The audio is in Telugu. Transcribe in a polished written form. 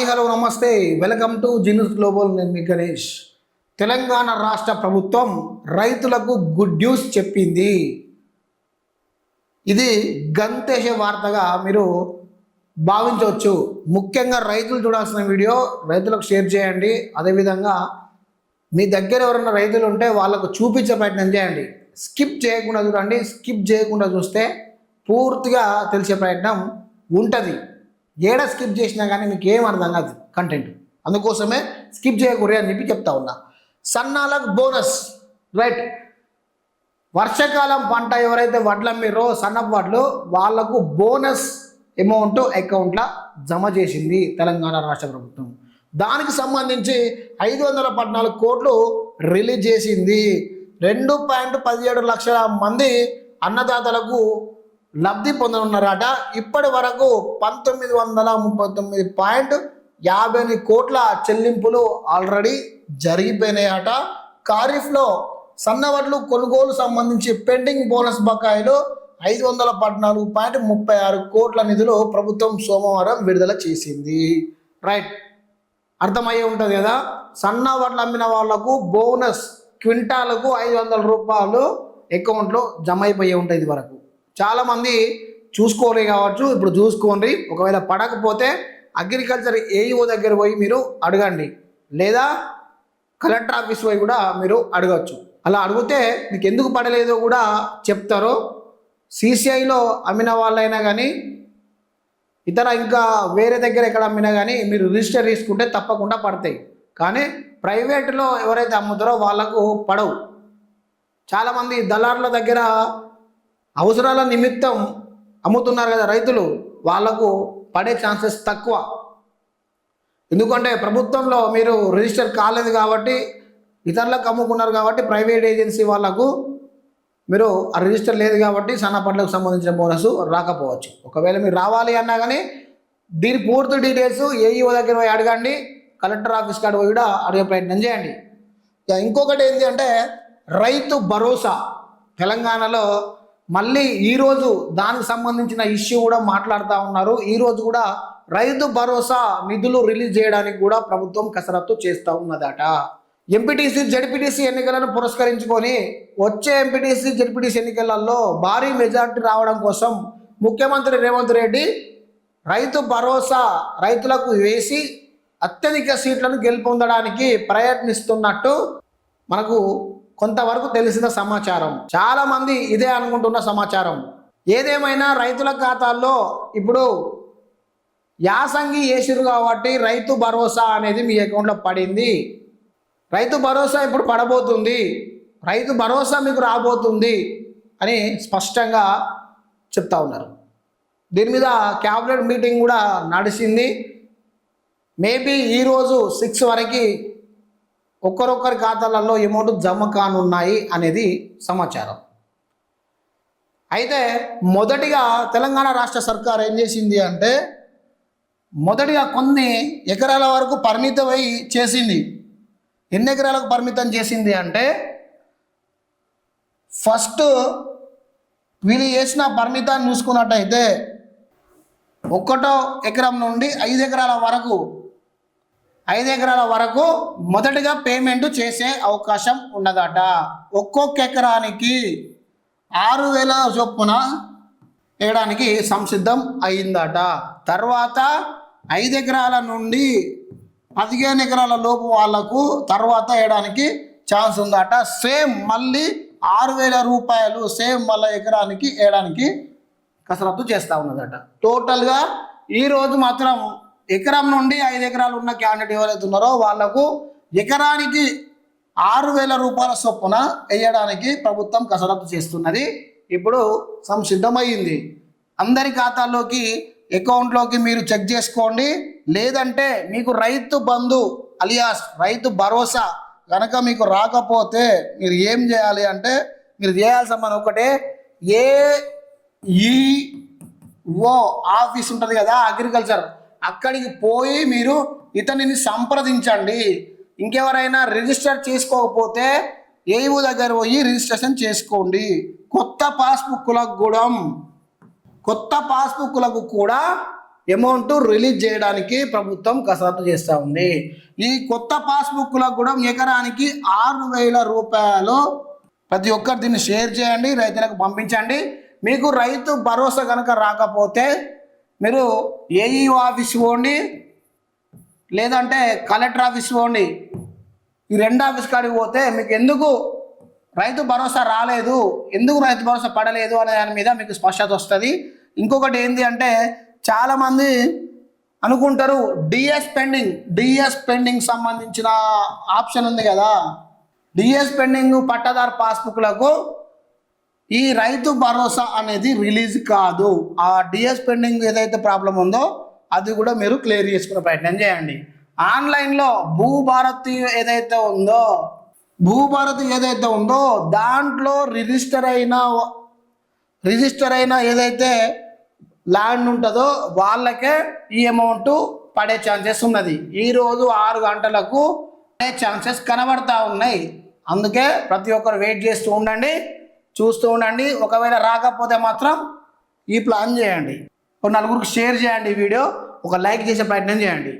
హలో నమస్తే, వెల్కమ్ టు జీనస్ గ్లోబల్. నేను మీ గణేష్. తెలంగాణ రాష్ట్ర ప్రభుత్వం రైతులకు గుడ్ న్యూస్ చెప్పింది. ఇది గంతేశ వార్తగా మీరు భావించవచ్చు. ముఖ్యంగా రైతులు చూడాల్సిన వీడియో, రైతులకు షేర్ చేయండి. అదేవిధంగా మీ దగ్గర ఎవరైనా రైతులు ఉంటే వాళ్ళకు చూపించే ప్రయత్నం చేయండి. స్కిప్ చేయకుండా చూడండి. స్కిప్ చేయకుండా చూస్తే పూర్తిగా తెలిసే ప్రయత్నం ఉంటుంది. ఏడ స్కిప్ చేసినా కానీ మీకు ఏం అర్థం కాదు కంటెంట్. అందుకోసమే స్కిప్ చేయకూడదు అని చెప్పి చెప్తా ఉన్నా. సన్నాలకు బోనస్, రైట్. వర్షాకాలం పంట ఎవరైతే వడ్లు అమ్మిరో సన్నపు వడ్లు, వాళ్లకు బోనస్ అమౌంట్ అకౌంట్లో జమ చేసింది తెలంగాణ రాష్ట్ర ప్రభుత్వం. దానికి సంబంధించి 514 కోట్లు రిలీజ్ చేసింది. 2.17 లక్షల మంది అన్నదాతలకు లబ్ధి పొందనున్నారట. ఇప్పటి వరకు 1939.50 కోట్ల చెల్లింపులు ఆల్రెడీ జరిగిపోయినాయట. ఖరీఫ్లో సన్నవడ్లు కొనుగోలు సంబంధించి పెండింగ్ బోనస్ బకాయిలు 514.36 కోట్ల నిధులు ప్రభుత్వం సోమవారం విడుదల చేసింది. రైట్, అర్థమయ్యే ఉంటుంది కదా. సన్న వడ్లు అమ్మిన వాళ్లకు బోనస్ క్వింటాలకు 500 రూపాయలు అకౌంట్లో జమ అయిపోయి ఉంటుంది. ఇది వరకు చాలామంది చూసుకోలే కావచ్చు, ఇప్పుడు చూసుకోండి. ఒకవేళ పడకపోతే అగ్రికల్చర్ ఏఈఓ దగ్గర పోయి మీరు అడగండి, లేదా కలెక్టర్ ఆఫీస్ పోయి కూడా మీరు అడగచ్చు. అలా అడిగితే మీకు ఎందుకు పడలేదో కూడా చెప్తారు. సిసిఐలో అమ్మిన వాళ్ళైనా కానీ ఇతర ఇంకా వేరే దగ్గర ఎక్కడ అమ్మినా కానీ మీరు రిజిస్టర్ తీసుకుంటే తప్పకుండా పడతాయి. కానీ ప్రైవేట్లో ఎవరైతే అమ్ముతారో వాళ్ళకు పడవు. చాలామంది దళారుల దగ్గర అవసరాల నిమిత్తం అమ్ముతున్నారు కదా రైతులు, వాళ్లకు పడే ఛాన్సెస్ తక్కువ. ఎందుకంటే ప్రభుత్వంలో మీరు రిజిస్టర్ కాలేదు కాబట్టి, ఇతరులకు అమ్ముకున్నారు కాబట్టి ప్రైవేట్ ఏజెన్సీ వాళ్ళకు మీరు ఆ రిజిస్టర్ లేదు కాబట్టి సన్నపట్లకు సంబంధించిన బోనస్ రాకపోవచ్చు. ఒకవేళ మీరు రావాలి అన్నా కానీ దీని పూర్తి డీటెయిల్స్ ఏఈఓ దగ్గర పోయి అడగండి, కలెక్టర్ ఆఫీస్ కాడ పోయి కూడా అడిగే ప్రయత్నం చేయండి. ఇంకొకటి ఏంటి అంటే రైతు భరోసా. తెలంగాణలో మళ్ళీ ఈరోజు దానికి సంబంధించిన ఇష్యూ కూడా మాట్లాడుతూ ఉన్నారు. ఈరోజు కూడా రైతు భరోసా నిధులు రిలీజ్ చేయడానికి కూడా ప్రభుత్వం కసరత్తు చేస్తూ ఉన్నదట. ఎంపీటీసీ జడ్పీటీసీ ఎన్నికలను పురస్కరించుకొని వచ్చే ఎంపీటీసీ జడ్పీటీసీ ఎన్నికలలో భారీ మెజార్టీ రావడం కోసం ముఖ్యమంత్రి రేవంత్ రెడ్డి రైతు భరోసా రైతులకు వేసి అత్యధిక సీట్లను గెలుపొందడానికి ప్రయత్నిస్తున్నట్టు మనకు కొంతవరకు తెలిసిన సమాచారం. చాలా మంది ఇదే అనుకుంటున్న సమాచారం. ఏదేమైనా రైతుల ఖాతాల్లో ఇప్పుడు యాసంగి వేసిరు కాబట్టి రైతు భరోసా అనేది మీ అకౌంట్లో పడింది. రైతు భరోసా ఇప్పుడు పడబోతుంది, రైతు భరోసా మీకు రాబోతుంది అని స్పష్టంగా చెప్తా ఉన్నారు. దీని మీద క్యాబినెట్ మీటింగ్ కూడా నడిచింది. మేబీ ఈరోజు 6 వరకు ఒక్కరొక్కరి ఖాతాలలో అమౌంట్ జమ కానున్నాయి అనేది సమాచారం. అయితే మొదటిగా తెలంగాణ రాష్ట్ర సర్కార్ ఏం చేసింది అంటే మొదటిగా కొన్ని ఎకరాల వరకు పరిమితమై చేసింది. ఎన్ని ఎకరాలకు పరిమితం చేసింది అంటే ఫస్ట్ వీళ్ళు చేసిన పరిమితాన్ని చూసుకున్నట్టయితే 1 ఎకరం నుండి 5 ఎకరాల వరకు 5 ఎకరాల వరకు మొదటిగా పేమెంట్ చేసే అవకాశం ఉన్నదట. ఒక్కొక్క ఎకరానికి 6,000 చొప్పున వేయడానికి సంసిద్ధం అయిందట. తర్వాత 5 ఎకరాల నుండి 15 ఎకరాల లోపు వాళ్లకు తర్వాత వేయడానికి ఛాన్స్ ఉందట. సేమ్ మళ్ళీ 6,000 రూపాయలు సేమ్ మళ్ళీ ఎకరానికి వేయడానికి కసరత్తు చేస్తూ ఉన్నదట. టోటల్గా ఈరోజు మాత్రం ఎకరం నుండి 5 ఎకరాలు ఉన్న క్యాండిడేట్ ఎవరైతే ఉన్నారో వాళ్లకు ఎకరానికి 6,000 రూపాయల చొప్పున వేయడానికి ప్రభుత్వం కసరత్తు చేస్తున్నది. ఇప్పుడు సంసిద్ధమైంది. అందరి ఖాతాల్లోకి అకౌంట్లోకి మీరు చెక్ చేసుకోండి. లేదంటే మీకు రైతు బంధు అలియాస్ రైతు భరోసా కనుక మీకు రాకపోతే మీరు ఏం చేయాలి అంటే మీరు చేయాల్సిన పని ఒకటే, ఏఈఓ ఆఫీస్ ఉంటుంది కదా అగ్రికల్చర్, అక్కడికి పోయి మీరు ఇతనిని సంప్రదించండి. ఇంకెవరైనా రిజిస్టర్ చేసుకోకపోతే ఏఈఓ దగ్గర పోయి రిజిస్ట్రేషన్ చేసుకోండి. కొత్త పాస్బుక్లకు కూడా అమౌంట్ రిలీజ్ చేయడానికి ప్రభుత్వం కసరత్తు చేస్తూ ఉంది. ఈ కొత్త పాస్బుక్లకు కూడా ఎకరానికి 6,000 రూపాయలు. ప్రతి ఒక్కరు దీన్ని షేర్ చేయండి, రైతులకు పంపించండి. మీకు రైతు భరోసా కనుక రాకపోతే మీరు ఏఈఓ ఆఫీస్ పోండి, లేదంటే కలెక్టర్ ఆఫీస్ పోండి. ఈ 2 ఆఫీస్ కాడికి పోతే మీకు ఎందుకు రైతు భరోసా రాలేదు, ఎందుకు రైతు భరోసా పడలేదు అనే దాని మీద మీకు స్పష్టత వస్తుంది. ఇంకొకటి ఏంటి అంటే చాలామంది అనుకుంటారు డిఎస్ పెండింగ్ సంబంధించిన ఆప్షన్ ఉంది కదా, డిఎస్ పెండింగ్ పట్టాదారు పాస్బుక్లకు ఈ రైతు భరోసా అనేది రిలీజ్ కాదు. ఆ డిఎస్ పెండింగ్ ఏదైతే ప్రాబ్లం ఉందో అది కూడా మీరు క్లియర్ చేసుకునే ప్రయత్నం చేయండి. ఆన్లైన్లో భూభారతి ఏదైతే ఉందో దాంట్లో రిజిస్టర్ అయిన ఏదైతే ల్యాండ్ ఉంటుందో వాళ్ళకే ఈ అమౌంట్ పడే ఛాన్సెస్ ఉన్నది. ఈరోజు 6 గంటలకు పడే ఛాన్సెస్ కనబడతా ఉన్నాయి. అందుకే ప్రతి ఒక్కరు వెయిట్ చేస్తూ ఉండండి, చూస్తూ ఉండండి. ఒకవేళ రాకపోతే మాత్రం ఈ ప్లాన్ చేయండి, 4 షేర్ చేయండి, ఈ వీడియో ఒక లైక్ చేసే ప్రయత్నం చేయండి.